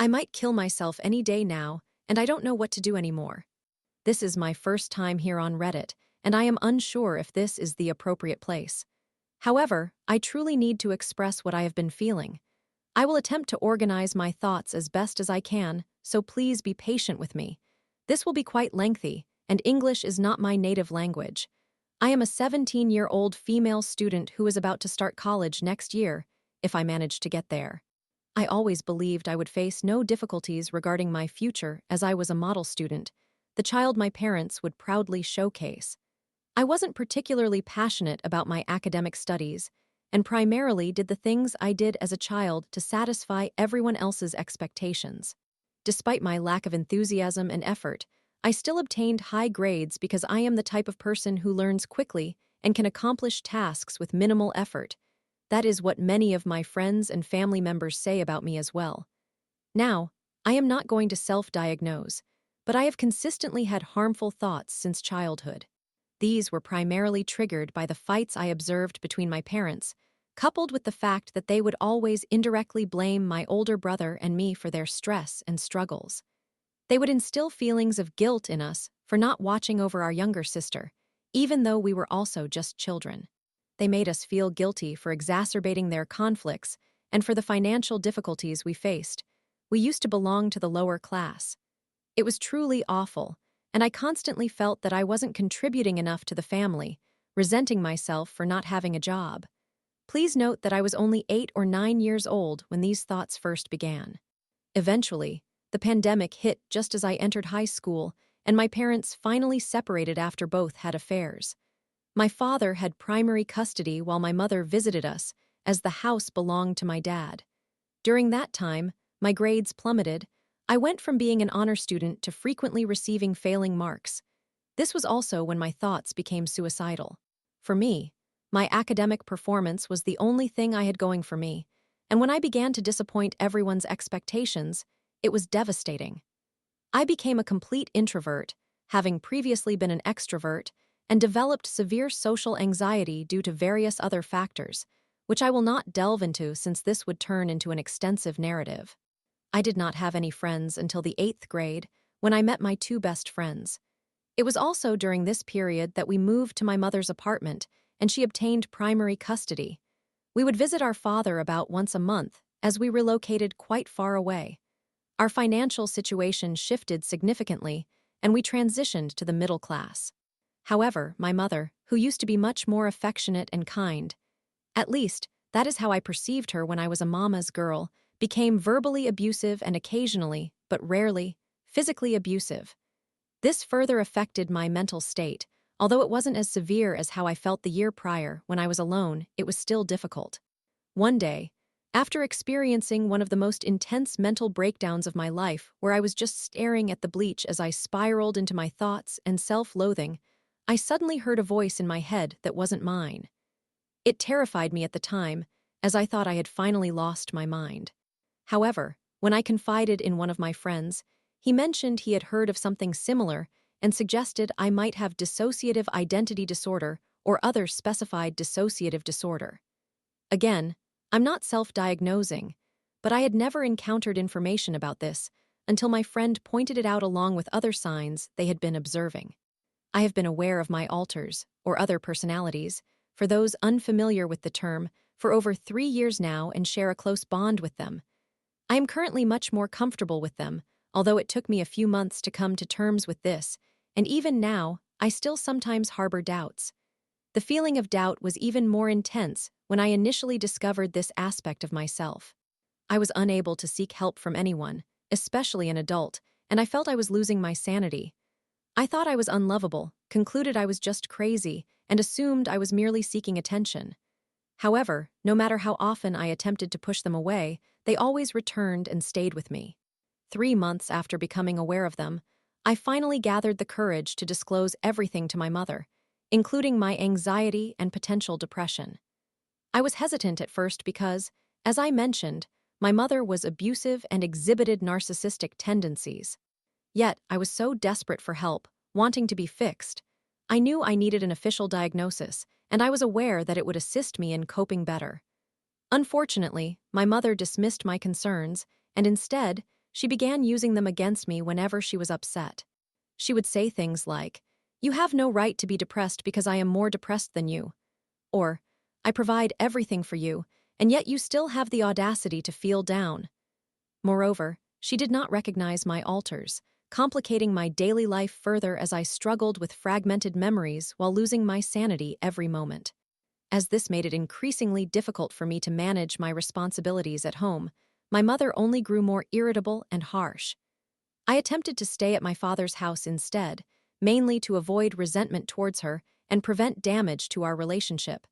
I might kill myself any day now, and I don't know what to do anymore. This is my first time here on Reddit, and I am unsure if this is the appropriate place. However, I truly need to express what I have been feeling. I will attempt to organize my thoughts as best as I can, so please be patient with me. This will be quite lengthy, and English is not my native language. I am a 17-year-old female student who is about to start college next year, if I manage to get there. I always believed I would face no difficulties regarding my future as I was a model student, the child my parents would proudly showcase. I wasn't particularly passionate about my academic studies, and primarily did the things I did as a child to satisfy everyone else's expectations. Despite my lack of enthusiasm and effort, I still obtained high grades because I am the type of person who learns quickly and can accomplish tasks with minimal effort. That is what many of my friends and family members say about me as well. Now, I am not going to self-diagnose, but I have consistently had harmful thoughts since childhood. These were primarily triggered by the fights I observed between my parents, coupled with the fact that they would always indirectly blame my older brother and me for their stress and struggles. They would instill feelings of guilt in us for not watching over our younger sister, even though we were also just children. They made us feel guilty for exacerbating their conflicts and for the financial difficulties we faced. We used to belong to the lower class. It was truly awful, and I constantly felt that I wasn't contributing enough to the family, resenting myself for not having a job. Please note that I was only 8 or 9 years old when these thoughts first began. Eventually, the pandemic hit just as I entered high school, and my parents finally separated after both had affairs. My father had primary custody while my mother visited us, as the house belonged to my dad. During that time, my grades plummeted. I went from being an honor student to frequently receiving failing marks. This was also when my thoughts became suicidal. For me, my academic performance was the only thing I had going for me, and when I began to disappoint everyone's expectations, it was devastating. I became a complete introvert, having previously been an extrovert, and developed severe social anxiety due to various other factors, which I will not delve into since this would turn into an extensive narrative. I did not have any friends until the 8th grade, when I met my 2 best friends. It was also during this period that we moved to my mother's apartment, and she obtained primary custody. We would visit our father about once a month, as we relocated quite far away. Our financial situation shifted significantly, and we transitioned to the middle class. However, my mother, who used to be much more affectionate and kind, at least that is how I perceived her when I was a mama's girl, became verbally abusive and occasionally, but rarely, physically abusive. This further affected my mental state. Although it wasn't as severe as how I felt the year prior when I was alone, it was still difficult. One day, after experiencing one of the most intense mental breakdowns of my life, where I was just staring at the bleach as I spiraled into my thoughts and self-loathing, I suddenly heard a voice in my head that wasn't mine. It terrified me at the time, as I thought I had finally lost my mind. However, when I confided in one of my friends, he mentioned he had heard of something similar and suggested I might have dissociative identity disorder or other specified dissociative disorder. Again, I'm not self-diagnosing, but I had never encountered information about this until my friend pointed it out along with other signs they had been observing. I have been aware of my alters, or other personalities, for those unfamiliar with the term, for over 3 years now and share a close bond with them. I am currently much more comfortable with them, although it took me a few months to come to terms with this, and even now, I still sometimes harbor doubts. The feeling of doubt was even more intense when I initially discovered this aspect of myself. I was unable to seek help from anyone, especially an adult, and I felt I was losing my sanity. I thought I was unlovable, concluded I was just crazy, and assumed I was merely seeking attention. However, no matter how often I attempted to push them away, they always returned and stayed with me. 3 months after becoming aware of them, I finally gathered the courage to disclose everything to my mother, including my anxiety and potential depression. I was hesitant at first because, as I mentioned, my mother was abusive and exhibited narcissistic tendencies. Yet, I was so desperate for help, wanting to be fixed. I knew I needed an official diagnosis, and I was aware that it would assist me in coping better. Unfortunately, my mother dismissed my concerns, and instead, she began using them against me whenever she was upset. She would say things like, "You have no right to be depressed because I am more depressed than you," or, "I provide everything for you, and yet you still have the audacity to feel down." Moreover, she did not recognize my alters, complicating my daily life further as I struggled with fragmented memories while losing my sanity every moment. As this made it increasingly difficult for me to manage my responsibilities at home, my mother only grew more irritable and harsh. I attempted to stay at my father's house instead, mainly to avoid resentment towards her and prevent damage to our relationship,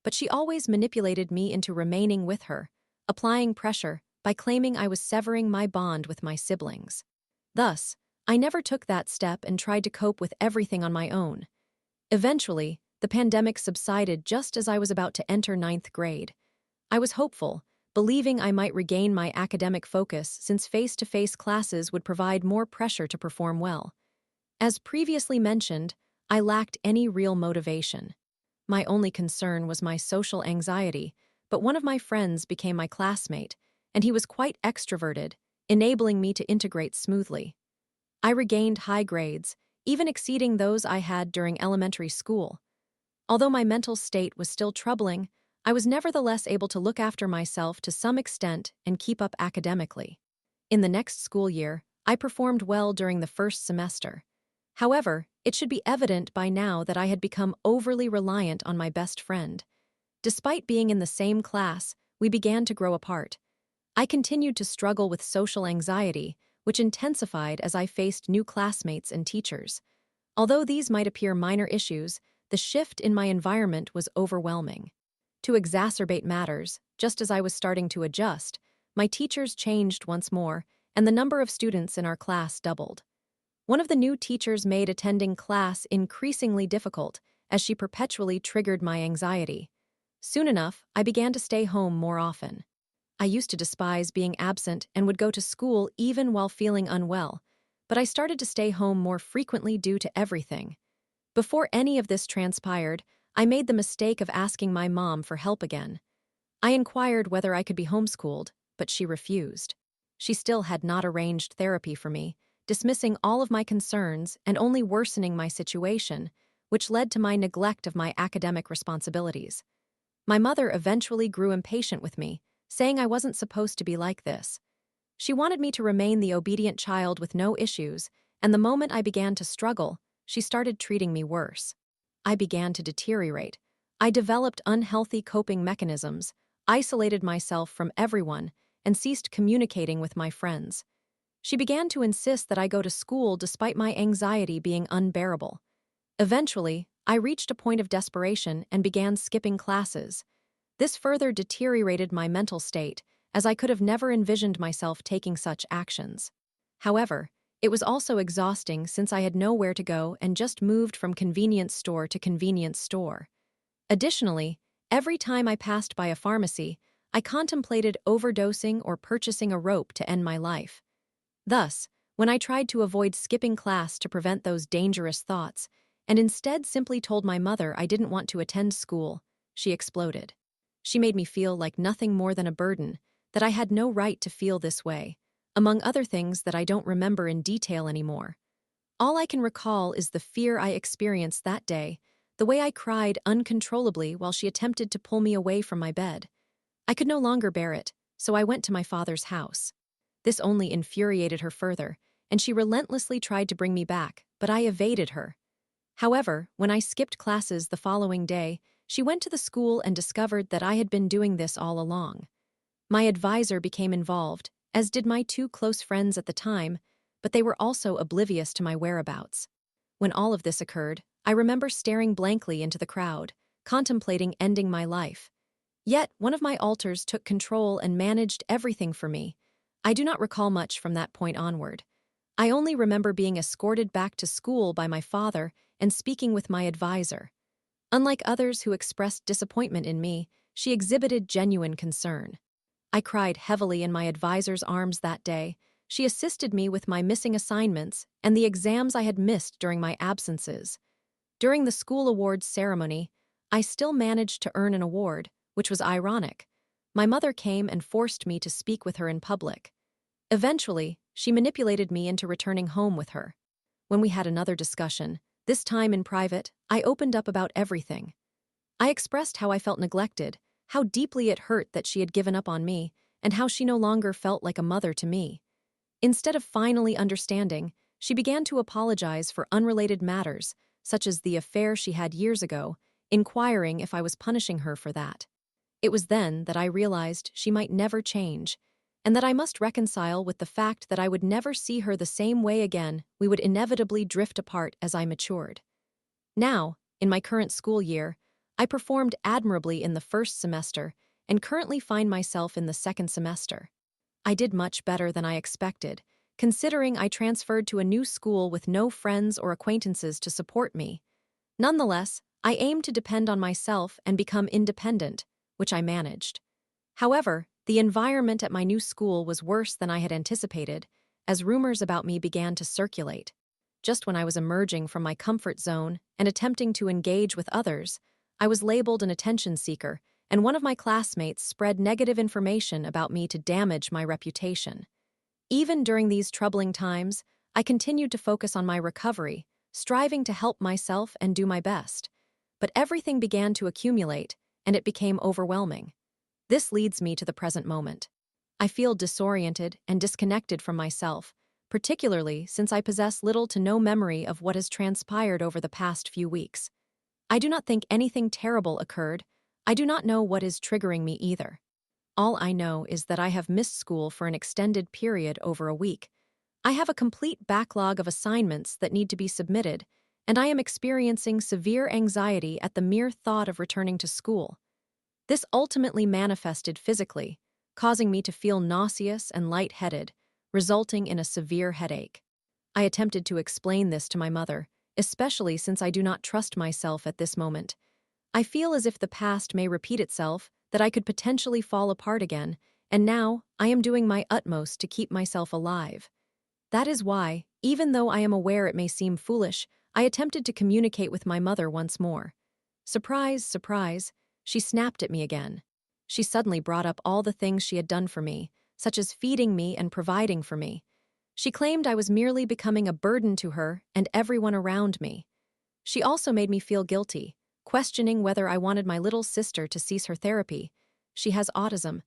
but she always manipulated me into remaining with her, applying pressure by claiming I was severing my bond with my siblings. Thus, I never took that step and tried to cope with everything on my own. Eventually, the pandemic subsided just as I was about to enter 9th grade. I was hopeful, believing I might regain my academic focus since face-to-face classes would provide more pressure to perform well. As previously mentioned, I lacked any real motivation. My only concern was my social anxiety, but one of my friends became my classmate, and he was quite extroverted, enabling me to integrate smoothly. I regained high grades, even exceeding those I had during elementary school. Although my mental state was still troubling, I was nevertheless able to look after myself to some extent and keep up academically. In the next school year, I performed well during the first semester. However, it should be evident by now that I had become overly reliant on my best friend. Despite being in the same class, we began to grow apart. I continued to struggle with social anxiety, which intensified as I faced new classmates and teachers. Although these might appear minor issues, the shift in my environment was overwhelming. To exacerbate matters, just as I was starting to adjust, my teachers changed once more, and the number of students in our class doubled. One of the new teachers made attending class increasingly difficult, as she perpetually triggered my anxiety. Soon enough, I began to stay home more often. I used to despise being absent and would go to school even while feeling unwell, but I started to stay home more frequently due to everything. Before any of this transpired, I made the mistake of asking my mom for help again. I inquired whether I could be homeschooled, but she refused. She still had not arranged therapy for me, dismissing all of my concerns and only worsening my situation, which led to my neglect of my academic responsibilities. My mother eventually grew impatient with me, saying I wasn't supposed to be like this. She wanted me to remain the obedient child with no issues, and the moment I began to struggle, she started treating me worse. I began to deteriorate. I developed unhealthy coping mechanisms, isolated myself from everyone, and ceased communicating with my friends. She began to insist that I go to school despite my anxiety being unbearable. Eventually, I reached a point of desperation and began skipping classes. This further deteriorated my mental state, as I could have never envisioned myself taking such actions. However, it was also exhausting since I had nowhere to go and just moved from convenience store to convenience store. Additionally, every time I passed by a pharmacy, I contemplated overdosing or purchasing a rope to end my life. Thus, when I tried to avoid skipping class to prevent those dangerous thoughts, and instead simply told my mother I didn't want to attend school, she exploded. She made me feel like nothing more than a burden, that I had no right to feel this way, among other things that I don't remember in detail anymore. All I can recall is the fear I experienced that day, the way I cried uncontrollably while she attempted to pull me away from my bed. I could no longer bear it, so I went to my father's house. This only infuriated her further, and she relentlessly tried to bring me back, but I evaded her. However, when I skipped classes the following day, she went to the school and discovered that I had been doing this all along. My advisor became involved, as did my two close friends at the time, but they were also oblivious to my whereabouts. When all of this occurred, I remember staring blankly into the crowd, contemplating ending my life. Yet, one of my alters took control and managed everything for me. I do not recall much from that point onward. I only remember being escorted back to school by my father and speaking with my advisor. Unlike others who expressed disappointment in me, she exhibited genuine concern. I cried heavily in my advisor's arms that day. She assisted me with my missing assignments and the exams I had missed during my absences. During the school awards ceremony, I still managed to earn an award, which was ironic. My mother came and forced me to speak with her in public. Eventually, she manipulated me into returning home with her. When we had another discussion, this time in private, I opened up about everything. I expressed how I felt neglected, how deeply it hurt that she had given up on me, and how she no longer felt like a mother to me. Instead of finally understanding, she began to apologize for unrelated matters, such as the affair she had years ago, inquiring if I was punishing her for that. It was then that I realized she might never change, and that I must reconcile with the fact that I would never see her the same way again. We would inevitably drift apart as I matured. Now, in my current school year, I performed admirably in the first semester and currently find myself in the second semester. I did much better than I expected, considering I transferred to a new school with no friends or acquaintances to support me. Nonetheless, I aimed to depend on myself and become independent, which I managed. However, the environment at my new school was worse than I had anticipated, as rumors about me began to circulate. Just when I was emerging from my comfort zone and attempting to engage with others, I was labeled an attention seeker, and one of my classmates spread negative information about me to damage my reputation. Even during these troubling times, I continued to focus on my recovery, striving to help myself and do my best. But everything began to accumulate, and it became overwhelming. This leads me to the present moment. I feel disoriented and disconnected from myself, particularly since I possess little to no memory of what has transpired over the past few weeks. I do not think anything terrible occurred. I do not know what is triggering me either. All I know is that I have missed school for an extended period over a week. I have a complete backlog of assignments that need to be submitted, and I am experiencing severe anxiety at the mere thought of returning to school. This ultimately manifested physically, causing me to feel nauseous and lightheaded, resulting in a severe headache. I attempted to explain this to my mother, especially since I do not trust myself at this moment. I feel as if the past may repeat itself, that I could potentially fall apart again, and now I am doing my utmost to keep myself alive. That is why, even though I am aware it may seem foolish, I attempted to communicate with my mother once more. Surprise, surprise, she snapped at me again. She suddenly brought up all the things she had done for me, such as feeding me and providing for me. She claimed I was merely becoming a burden to her and everyone around me. She also made me feel guilty, questioning whether I wanted my little sister to cease her therapy. She has autism,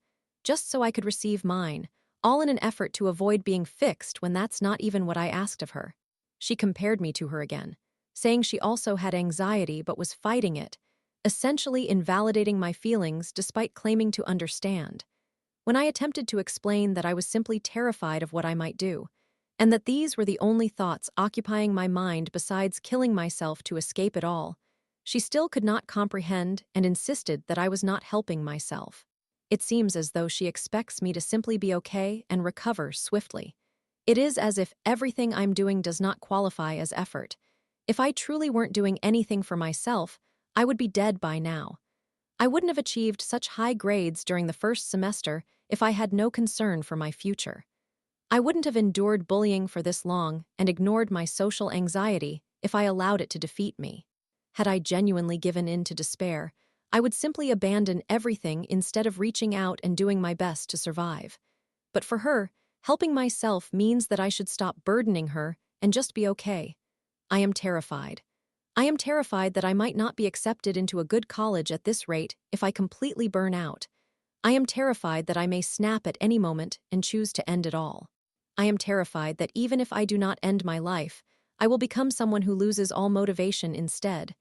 just so I could receive mine, all in an effort to avoid being fixed when that's not even what I asked of her. She compared me to her again, saying she also had anxiety but was fighting it, essentially invalidating my feelings despite claiming to understand. When I attempted to explain that I was simply terrified of what I might do, and that these were the only thoughts occupying my mind besides killing myself to escape it all, she still could not comprehend and insisted that I was not helping myself. It seems as though she expects me to simply be okay and recover swiftly. It is as if everything I'm doing does not qualify as effort. If I truly weren't doing anything for myself, I would be dead by now. I wouldn't have achieved such high grades during the first semester if I had no concern for my future. I wouldn't have endured bullying for this long and ignored my social anxiety if I allowed it to defeat me. Had I genuinely given in to despair, I would simply abandon everything instead of reaching out and doing my best to survive. But for her, helping myself means that I should stop burdening her and just be okay. I am terrified. I am terrified that I might not be accepted into a good college at this rate if I completely burn out. I am terrified that I may snap at any moment and choose to end it all. I am terrified that even if I do not end my life, I will become someone who loses all motivation instead.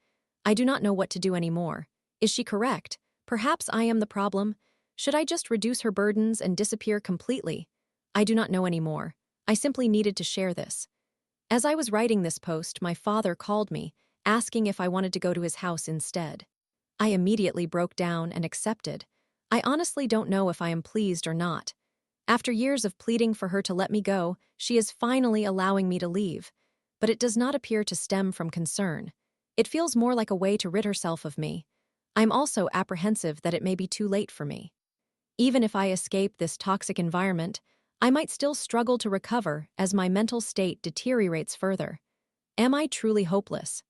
I do not know what to do anymore. Is she correct? Perhaps I am the problem. Should I just reduce her burdens and disappear completely? I do not know anymore. I simply needed to share this. As I was writing this post, my father called me, asking if I wanted to go to his house instead. I immediately broke down and accepted. I honestly don't know if I am pleased or not. After years of pleading for her to let me go, she is finally allowing me to leave. But it does not appear to stem from concern. It feels more like a way to rid herself of me. I'm also apprehensive that it may be too late for me. Even if I escape this toxic environment, I might still struggle to recover as my mental state deteriorates further. Am I truly hopeless?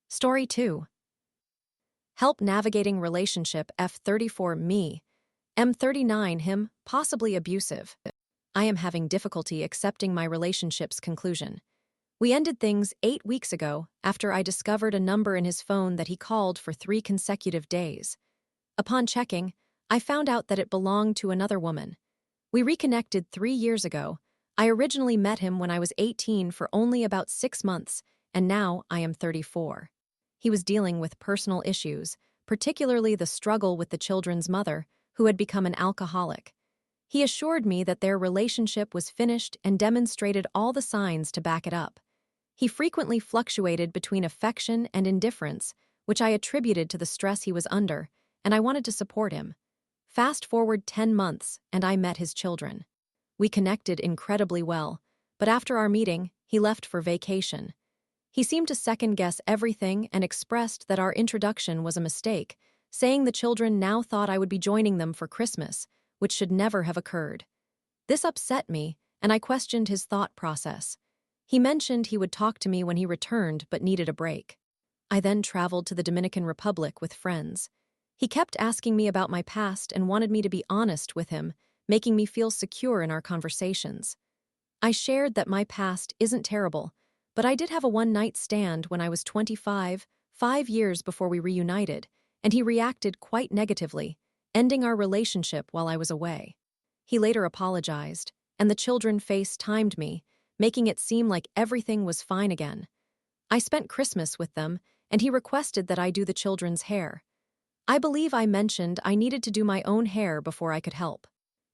Story 2. Help navigating relationship F34 me. M39 him, possibly abusive. I am having difficulty accepting my relationship's conclusion. We ended things 8 weeks ago after I discovered a number in his phone that he called for 3 consecutive days. Upon checking, I found out that it belonged to another woman. We reconnected 3 years ago. I originally met him when I was 18 for only about 6 months, and now I am 34. He was dealing with personal issues, particularly the struggle with the children's mother, who had become an alcoholic. He assured me that their relationship was finished and demonstrated all the signs to back it up. He frequently fluctuated between affection and indifference, which I attributed to the stress he was under, and I wanted to support him. Fast forward 10 months, and I met his children. We connected incredibly well, but after our meeting, he left for vacation. He seemed to second-guess everything and expressed that our introduction was a mistake, saying the children now thought I would be joining them for Christmas, which should never have occurred. This upset me, and I questioned his thought process. He mentioned he would talk to me when he returned but needed a break. I then traveled to the Dominican Republic with friends. He kept asking me about my past and wanted me to be honest with him, making me feel secure in our conversations. I shared that my past isn't terrible, but I did have a one-night stand when I was 25, 5 years before we reunited, and he reacted quite negatively, ending our relationship while I was away. He later apologized, and the children FaceTimed me, making it seem like everything was fine again. I spent Christmas with them, and he requested that I do the children's hair. I believe I mentioned I needed to do my own hair before I could help.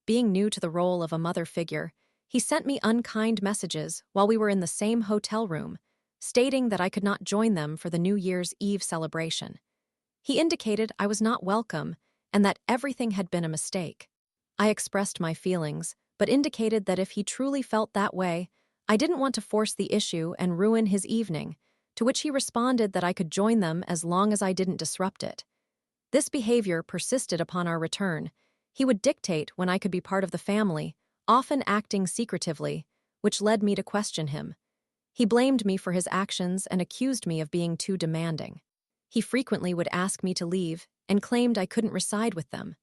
Being new to the role of a mother figure, he sent me unkind messages while we were in the same hotel room, stating that I could not join them for the New Year's Eve celebration. He indicated I was not welcome and that everything had been a mistake. I expressed my feelings, but indicated that if he truly felt that way, I didn't want to force the issue and ruin his evening, to which he responded that I could join them as long as I didn't disrupt it. This behavior persisted upon our return. He would dictate when I could be part of the family, often acting secretively, which led me to question him. He blamed me for his actions and accused me of being too demanding. He frequently would ask me to leave and claimed I couldn't reside with them.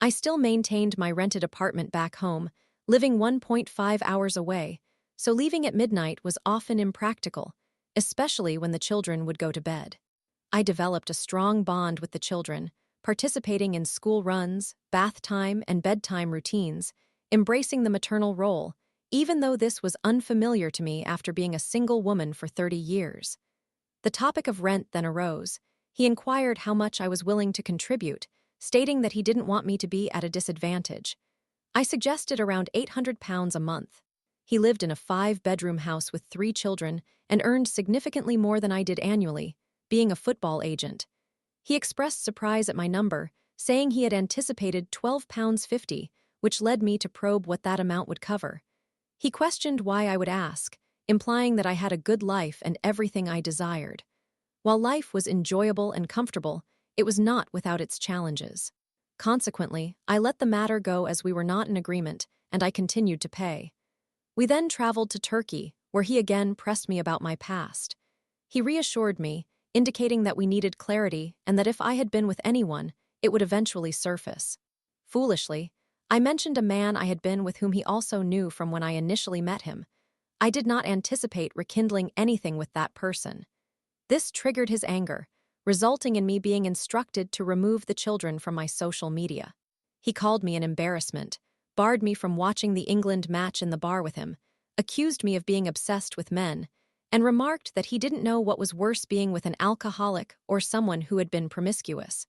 I still maintained my rented apartment back home, living 1.5 hours away, so leaving at midnight was often impractical, especially when the children would go to bed. I developed a strong bond with the children, participating in school runs, bath time, and bedtime routines, embracing the maternal role, even though this was unfamiliar to me after being a single woman for 30 years. The topic of rent then arose. He inquired how much I was willing to contribute, stating that he didn't want me to be at a disadvantage. I suggested around £800 a month. He lived in a 5-bedroom house with 3 children and earned significantly more than I did annually, being a football agent. He expressed surprise at my number, saying he had anticipated £12.50, which led me to probe what that amount would cover. He questioned why I would ask, implying that I had a good life and everything I desired. While life was enjoyable and comfortable, it was not without its challenges. Consequently, I let the matter go as we were not in agreement, and I continued to pay. We then traveled to Turkey, where he again pressed me about my past. He reassured me, indicating that we needed clarity and that if I had been with anyone, it would eventually surface. Foolishly, I mentioned a man I had been with whom he also knew from when I initially met him. I did not anticipate rekindling anything with that person. This triggered his anger, resulting in me being instructed to remove the children from my social media. He called me an embarrassment, barred me from watching the England match in the bar with him, accused me of being obsessed with men, and remarked that he didn't know what was worse, being with an alcoholic or someone who had been promiscuous.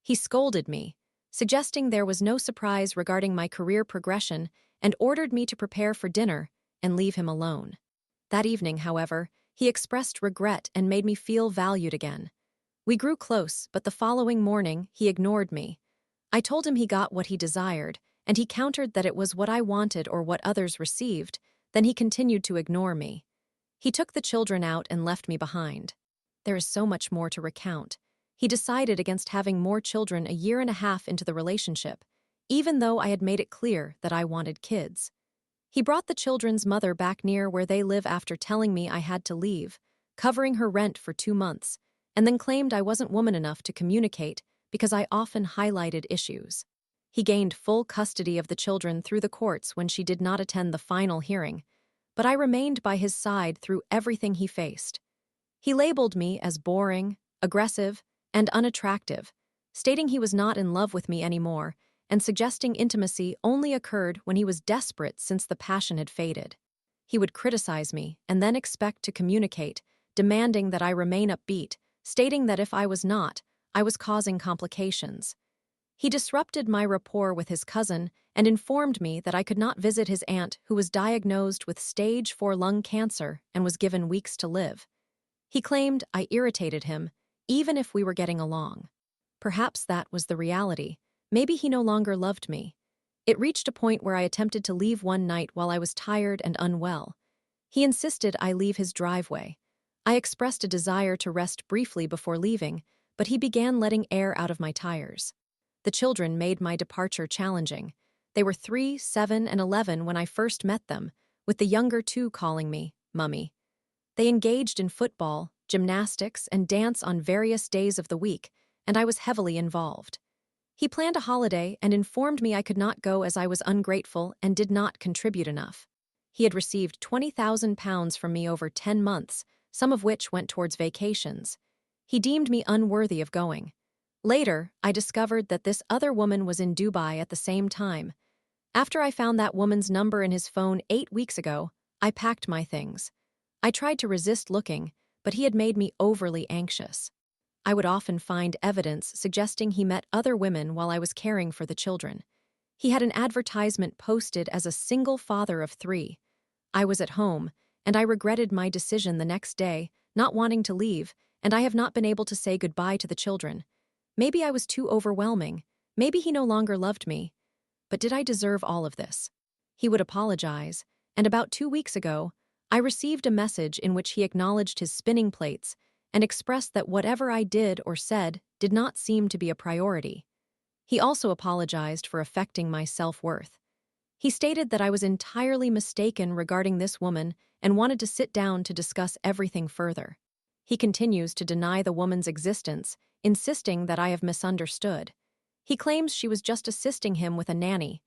He scolded me, suggesting there was no surprise regarding my career progression, and ordered me to prepare for dinner and leave him alone. That evening, however, he expressed regret and made me feel valued again. We grew close, but the following morning, he ignored me. I told him he got what he desired, and he countered that it was what I wanted or what others received. Then he continued to ignore me. He took the children out and left me behind. There is so much more to recount. He decided against having more children a year and a half into the relationship, even though I had made it clear that I wanted kids. He brought the children's mother back near where they live after telling me I had to leave, covering her rent for 2 months, and then claimed I wasn't woman enough to communicate because I often highlighted issues. He gained full custody of the children through the courts when she did not attend the final hearing, but I remained by his side through everything he faced. He labeled me as boring, aggressive, and unattractive, stating he was not in love with me anymore and suggesting intimacy only occurred when he was desperate since the passion had faded. He would criticize me and then expect to communicate, demanding that I remain upbeat, stating that if I was not, I was causing complications. He disrupted my rapport with his cousin and informed me that I could not visit his aunt who was diagnosed with stage 4 lung cancer and was given weeks to live. He claimed I irritated him, even if we were getting along. Perhaps that was the reality. Maybe he no longer loved me. It reached a point where I attempted to leave one night while I was tired and unwell. He insisted I leave his driveway. I expressed a desire to rest briefly before leaving, but he began letting air out of my tires. The children made my departure challenging. They were 3, 7, and 11 when I first met them, with the younger 2 calling me Mummy. They engaged in football, gymnastics, and dance on various days of the week, and I was heavily involved. He planned a holiday and informed me I could not go as I was ungrateful and did not contribute enough. He had received £20,000 from me over 10 months, some of which went towards vacations. He deemed me unworthy of going. Later, I discovered that this other woman was in Dubai at the same time. After I found that woman's number in his phone 8 weeks ago, I packed my things. I tried to resist looking, but he had made me overly anxious. I would often find evidence suggesting he met other women while I was caring for the children. He had an advertisement posted as a single father of 3. I was at home, and I regretted my decision the next day, not wanting to leave, and I have not been able to say goodbye to the children. Maybe I was too overwhelming. Maybe he no longer loved me. But did I deserve all of this? He would apologize, and about 2 weeks ago, I received a message in which he acknowledged his spinning plates and expressed that whatever I did or said did not seem to be a priority. He also apologized for affecting my self-worth. He stated that I was entirely mistaken regarding this woman and wanted to sit down to discuss everything further. He continues to deny the woman's existence, insisting that I have misunderstood. He claims she was just assisting him with a nanny.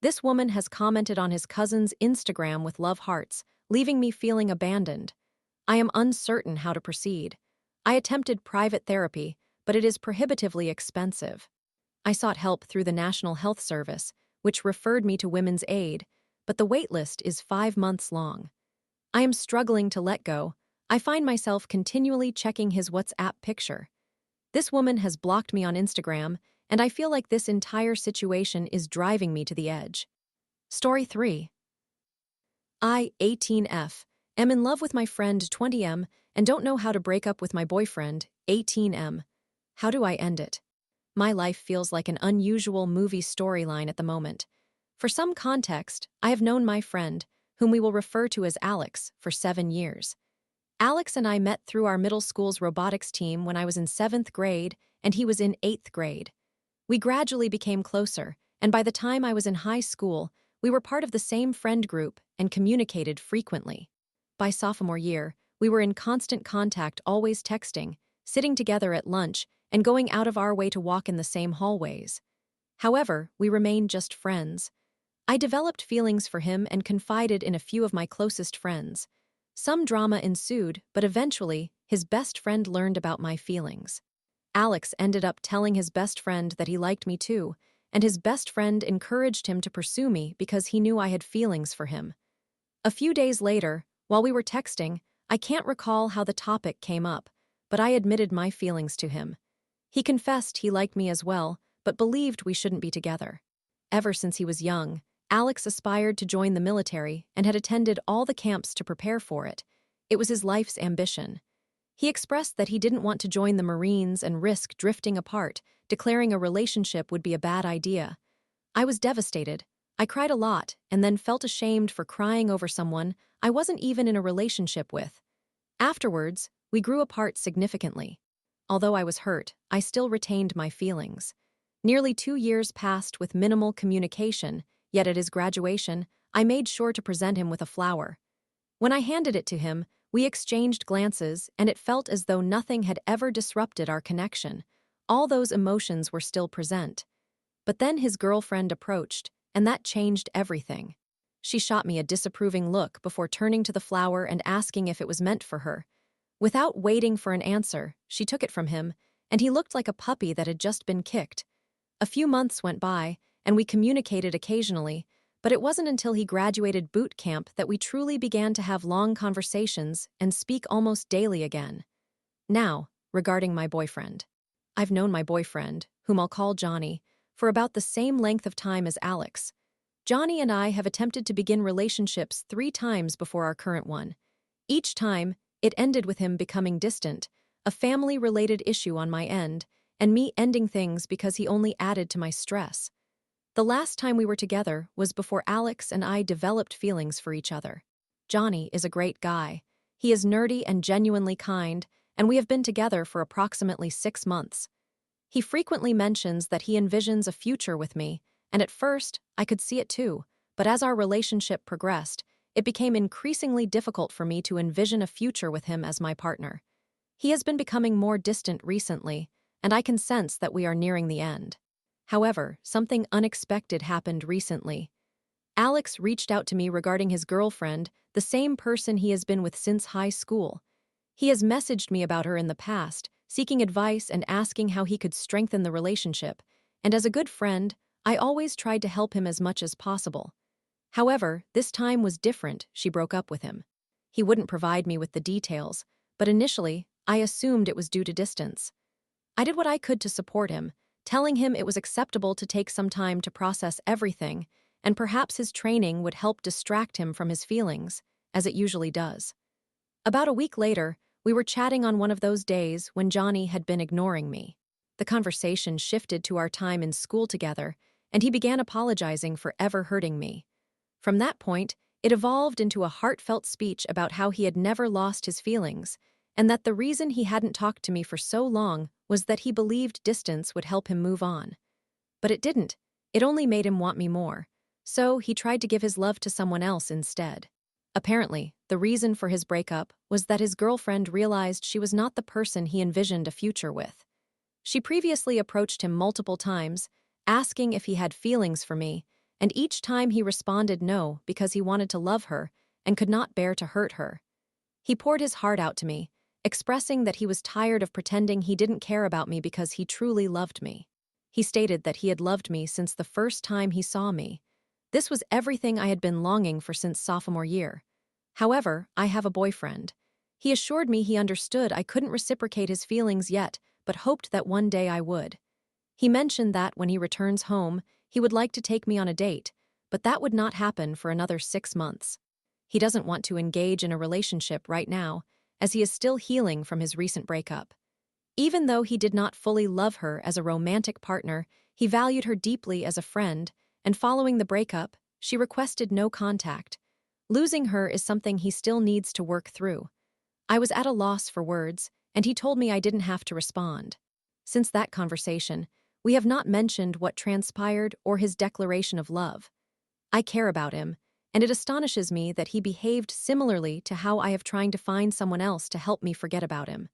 This woman has commented on his cousin's Instagram with love hearts, leaving me feeling abandoned. I am uncertain how to proceed. I attempted private therapy, but it is prohibitively expensive. I sought help through the National Health Service, which referred me to Women's Aid, but the waitlist is 5 months long. I am struggling to let go. I find myself continually checking his WhatsApp picture. This woman has blocked me on Instagram, and I feel like this entire situation is driving me to the edge. Story 3. I, 18F, am in love with my friend 20M and don't know how to break up with my boyfriend, 18M. How do I end it? My life feels like an unusual movie storyline at the moment. For some context, I have known my friend, whom we will refer to as Alex, for 7 years. Alex and I met through our middle school's robotics team when I was in 7th grade and he was in 8th grade. We gradually became closer, and by the time I was in high school, we were part of the same friend group and communicated frequently. By sophomore year, we were in constant contact, always texting, sitting together at lunch, and going out of our way to walk in the same hallways. However, we remained just friends. I developed feelings for him and confided in a few of my closest friends. Some drama ensued, but eventually, his best friend learned about my feelings. Alex ended up telling his best friend that he liked me too, and his best friend encouraged him to pursue me because he knew I had feelings for him. A few days later, while we were texting, I can't recall how the topic came up, but I admitted my feelings to him. He confessed he liked me as well, but believed we shouldn't be together. Ever since he was young, Alex aspired to join the military and had attended all the camps to prepare for it. It was his life's ambition. He expressed that he didn't want to join the Marines and risk drifting apart, declaring a relationship would be a bad idea. I was devastated. I cried a lot and then felt ashamed for crying over someone I wasn't even in a relationship with. Afterwards, we grew apart significantly. Although I was hurt, I still retained my feelings. Nearly 2 years passed with minimal communication, yet at his graduation, I made sure to present him with a flower. When I handed it to him, we exchanged glances, and it felt as though nothing had ever disrupted our connection. All those emotions were still present. But then his girlfriend approached, and that changed everything. She shot me a disapproving look before turning to the flower and asking if it was meant for her. Without waiting for an answer, she took it from him, and he looked like a puppy that had just been kicked. A few months went by, and we communicated occasionally, but it wasn't until he graduated boot camp that we truly began to have long conversations and speak almost daily again. Now, regarding my boyfriend. I've known my boyfriend, whom I'll call Johnny, for about the same length of time as Alex. Johnny and I have attempted to begin relationships 3 times before our current one. Each time, it ended with him becoming distant, a family-related issue on my end, and me ending things because he only added to my stress. The last time we were together was before Alex and I developed feelings for each other. Johnny is a great guy. He is nerdy and genuinely kind, and we have been together for approximately 6 months. He frequently mentions that he envisions a future with me, and at first, I could see it too, but as our relationship progressed, it became increasingly difficult for me to envision a future with him as my partner. He has been becoming more distant recently, and I can sense that we are nearing the end. However, something unexpected happened recently. Alex reached out to me regarding his girlfriend, the same person he has been with since high school. He has messaged me about her in the past, seeking advice and asking how he could strengthen the relationship, and as a good friend, I always tried to help him as much as possible. However, this time was different. She broke up with him. He wouldn't provide me with the details, but initially, I assumed it was due to distance. I did what I could to support him, telling him it was acceptable to take some time to process everything, and perhaps his training would help distract him from his feelings, as it usually does. About a week later, we were chatting on one of those days when Johnny had been ignoring me. The conversation shifted to our time in school together, and he began apologizing for ever hurting me. From that point, it evolved into a heartfelt speech about how he had never lost his feelings, and that the reason he hadn't talked to me for so long was that he believed distance would help him move on. But it didn't. It only made him want me more. So he tried to give his love to someone else instead. Apparently, the reason for his breakup was that his girlfriend realized she was not the person he envisioned a future with. She previously approached him multiple times, asking if he had feelings for me, and each time he responded no because he wanted to love her and could not bear to hurt her. He poured his heart out to me, expressing that he was tired of pretending he didn't care about me because he truly loved me. He stated that he had loved me since the first time he saw me. This was everything I had been longing for since sophomore year. However, I have a boyfriend. He assured me he understood I couldn't reciprocate his feelings yet, but hoped that one day I would. He mentioned that when he returns home, he would like to take me on a date, but that would not happen for another 6 months. He doesn't want to engage in a relationship right now, as he is still healing from his recent breakup. Even though he did not fully love her as a romantic partner, he valued her deeply as a friend, and following the breakup, she requested no contact. Losing her is something he still needs to work through. I was at a loss for words, and he told me I didn't have to respond. Since that conversation, we have not mentioned what transpired or his declaration of love. I care about him, and it astonishes me that he behaved similarly to how I have trying to find someone else to help me forget about him.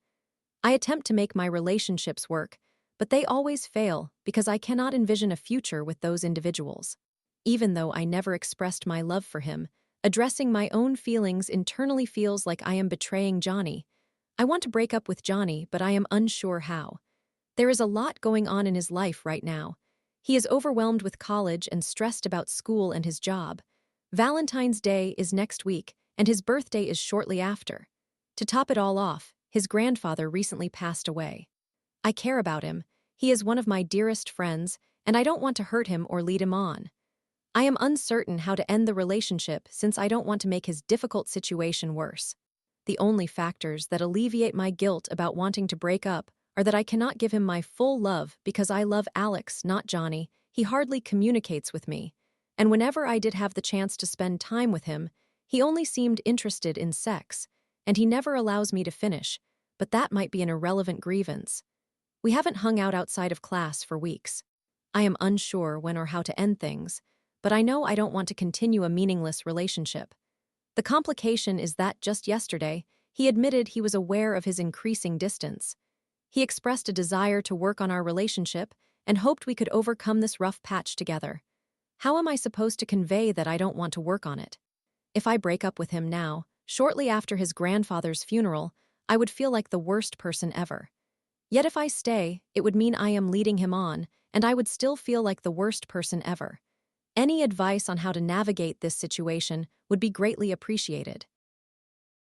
I attempt to make my relationships work, but they always fail because I cannot envision a future with those individuals. Even though I never expressed my love for him, addressing my own feelings internally feels like I am betraying Johnny. I want to break up with Johnny, but I am unsure how. There is a lot going on in his life right now. He is overwhelmed with college and stressed about school and his job. Valentine's Day is next week, and his birthday is shortly after. To top it all off, his grandfather recently passed away. I care about him. He is one of my dearest friends, and I don't want to hurt him or lead him on. I am uncertain how to end the relationship since I don't want to make his difficult situation worse. The only factors that alleviate my guilt about wanting to break up are that I cannot give him my full love because I love Alex, not Johnny. He hardly communicates with me. And whenever I did have the chance to spend time with him, he only seemed interested in sex, and he never allows me to finish, but that might be an irrelevant grievance. We haven't hung out outside of class for weeks. I am unsure when or how to end things, but I know I don't want to continue a meaningless relationship. The complication is that just yesterday, he admitted he was aware of his increasing distance. He expressed a desire to work on our relationship, and hoped we could overcome this rough patch together. How am I supposed to convey that I don't want to work on it? If I break up with him now, shortly after his grandfather's funeral, I would feel like the worst person ever. Yet if I stay, it would mean I am leading him on, and I would still feel like the worst person ever. Any advice on how to navigate this situation would be greatly appreciated.